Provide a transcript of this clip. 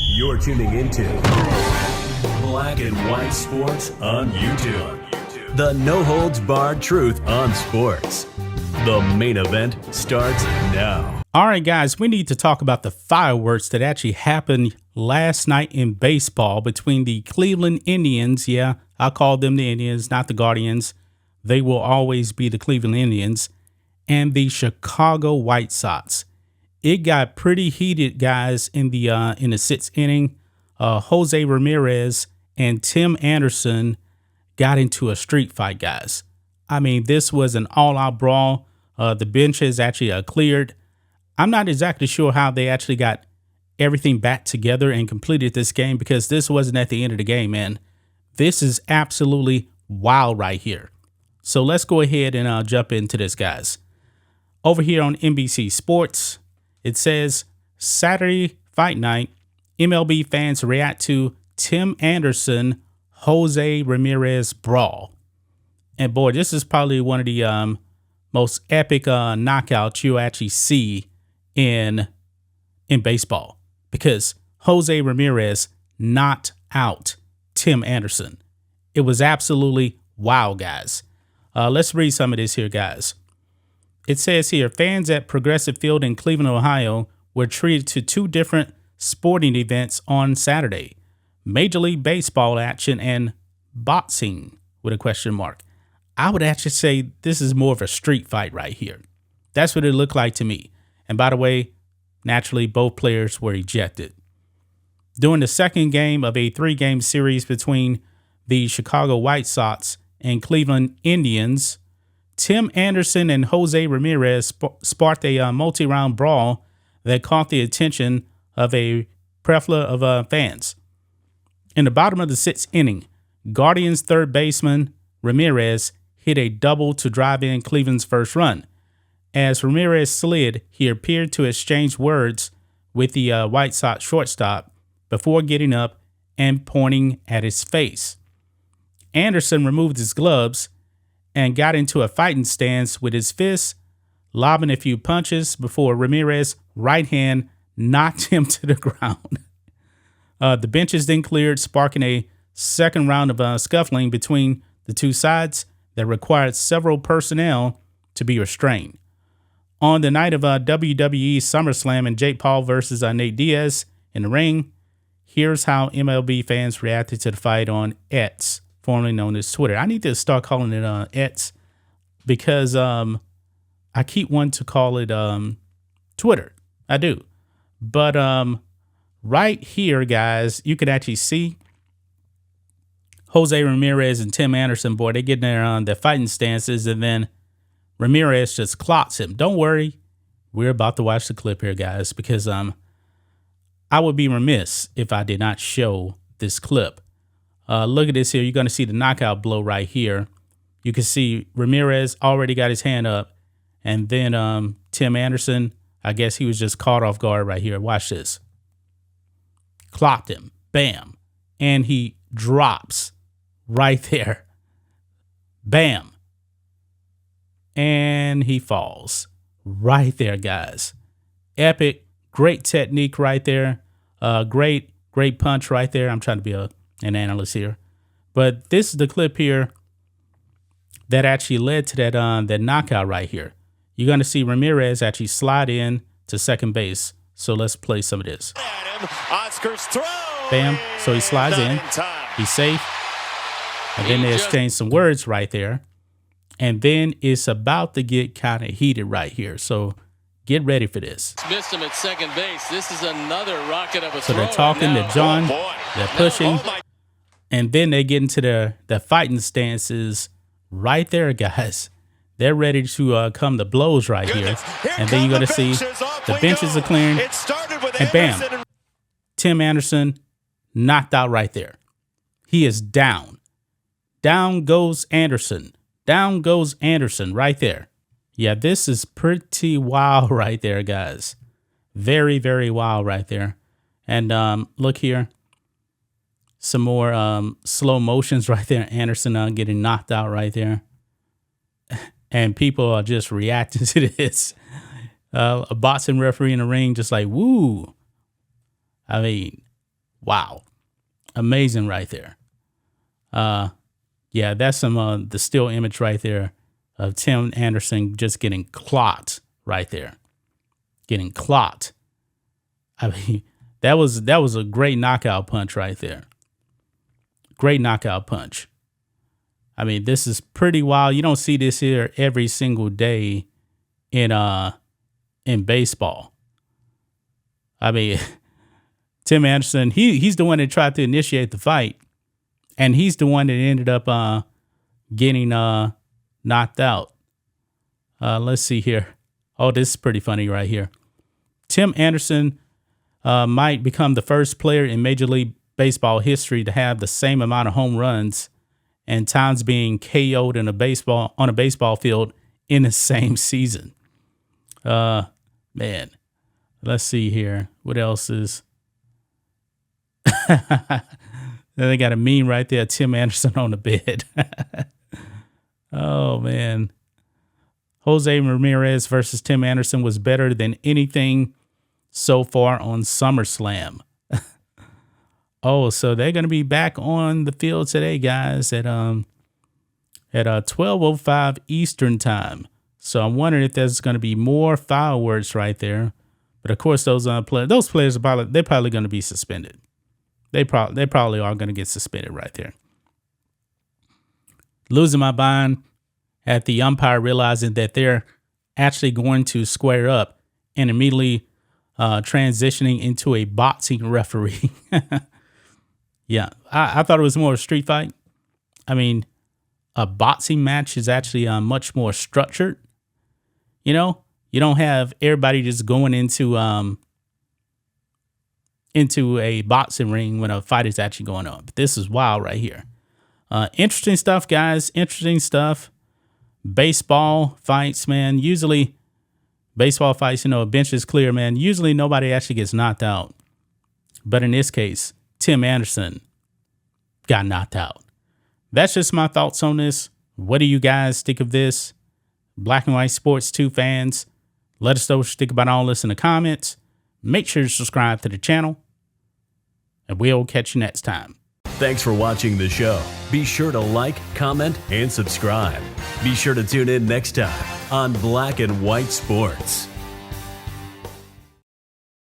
You're tuning into Black and White Sports on YouTube. The no-holds-barred truth on sports. The main event starts now. All right, guys, we need to talk about the fireworks that actually happened last night in baseball between the Cleveland Indians. Yeah, I call them the Indians, not the Guardians. They will always be the Cleveland Indians. And the Chicago White Sox. It got pretty heated, guys, in the sixth inning. Jose Ramirez and Tim Anderson got into a street fight, guys. I mean, this was an all-out brawl. The benches actually cleared. I'm not exactly sure how they actually got everything back together and completed this game, because this wasn't at the end of the game, man. This is absolutely wild right here. So let's go ahead and jump into this, guys. Over here on NBC Sports, it says Saturday fight night, MLB fans react to Tim Anderson, Jose Ramirez brawl. And boy, this is probably one of the most epic knockouts you actually see in baseball, because Jose Ramirez knocked out Tim Anderson. It was absolutely wild, guys. Let's read some of this here, guys. It says here, fans at Progressive Field in Cleveland, Ohio, were treated to two different sporting events on Saturday: Major League Baseball action and boxing, with a question mark. I would actually say this is more of a street fight right here. That's what it looked like to me. And by the way, naturally, both players were ejected. During the second game of a three-game series between the Chicago White Sox and Cleveland Indians, Tim Anderson and Jose Ramirez sparked a multi-round brawl that caught the attention of a plethora of fans. In the bottom of the sixth inning, Guardians third baseman Ramirez hit a double to drive in Cleveland's first run. As Ramirez slid, he appeared to exchange words with the White Sox shortstop before getting up and pointing at his face. Anderson removed his gloves and got into a fighting stance with his fists, lobbing a few punches before Ramirez's right hand knocked him to the ground. The benches then cleared, sparking a second round of scuffling between the two sides that required several personnel to be restrained. On the night of WWE SummerSlam and Jake Paul versus Nate Diaz in the ring, here's how MLB fans reacted to the fight on X, formerly known as Twitter. I need to start calling it X, because I keep wanting to call it Twitter. I do. But right here, guys, you can actually see Jose Ramirez and Tim Anderson, boy, they get in their fighting stances, and then Ramirez just clocks him. Don't worry. We're about to watch the clip here, guys, because I would be remiss if I did not show this clip. Look at this here. You're going to see the knockout blow right here. You can see Ramirez already got his hand up, and then Tim Anderson, I guess he was just caught off guard right here. Watch this. Clocked him. Bam. And he drops right there. Bam. And he falls right there, guys. Epic. Great technique right there. Great punch right there. I'm trying to be an analyst here. But this is the clip here that actually led to that knockout right here. You're going to see Ramirez actually slide in to second base. So let's play some of this. Bam. So he slides in. He's safe. And then they exchange some words right there. And then it's about to get kind of heated right here. So get ready for this. Missed him at second base. This is another rocket of a So throw. they're talking to John. They're pushing. And then they get into the fighting stances right there, guys. They're ready to come to blows right here. And then you're going to see the benches are clearing. And bam, Tim Anderson knocked out right there. He is down. Down goes Anderson. Down goes Anderson right there. Yeah, this is pretty wild right there, guys. Very, very wild right there. And look here. Some more slow motions right there. Anderson getting knocked out right there. And people are just reacting to this. A boxing referee in the ring just like, woo, I mean, wow. Amazing right there. Yeah, that's some the still image right there of Tim Anderson just getting clocked right there. Getting clocked. I mean, that was a great knockout punch right there. Great knockout punch. I mean, this is pretty wild. You don't see this here every single day in baseball. I mean, Tim Anderson, he's the one that tried to initiate the fight, and he's the one that ended up getting knocked out. Let's see here. Oh, this is pretty funny right here. Tim Anderson might become the first player in Major League Baseball history to have the same amount of home runs and times being KO'd on a baseball field in the same season. Man, let's see here. What else is? They got a meme right there. Tim Anderson on the bed. Oh man. Jose Ramirez versus Tim Anderson was better than anything so far on SummerSlam. Oh, so they're going to be back on the field today, guys, at 12:05 Eastern time. So I'm wondering if there's going to be more fireworks right there. But of course, those players are probably going to be suspended. They probably are going to get suspended right there. Losing my mind at the umpire realizing that they're actually going to square up and immediately transitioning into a boxing referee. Yeah, I thought it was more of a street fight. I mean, a boxing match is actually much more structured. You know, you don't have everybody just going into a boxing ring when a fight is actually going on. But this is wild right here. Interesting stuff, guys. Interesting stuff. Baseball fights, man. Usually, baseball fights, a bench is clear, man. Usually, nobody actually gets knocked out. But in this case, Tim Anderson got knocked out. That's just my thoughts on this. What do you guys think of this? Black and White Sports 2 fans, let us know what you think about all this in the comments. Make sure to subscribe to the channel, and we'll catch you next time. Thanks for watching the show. Be sure to like, comment, and subscribe. Be sure to tune in next time on Black and White Sports.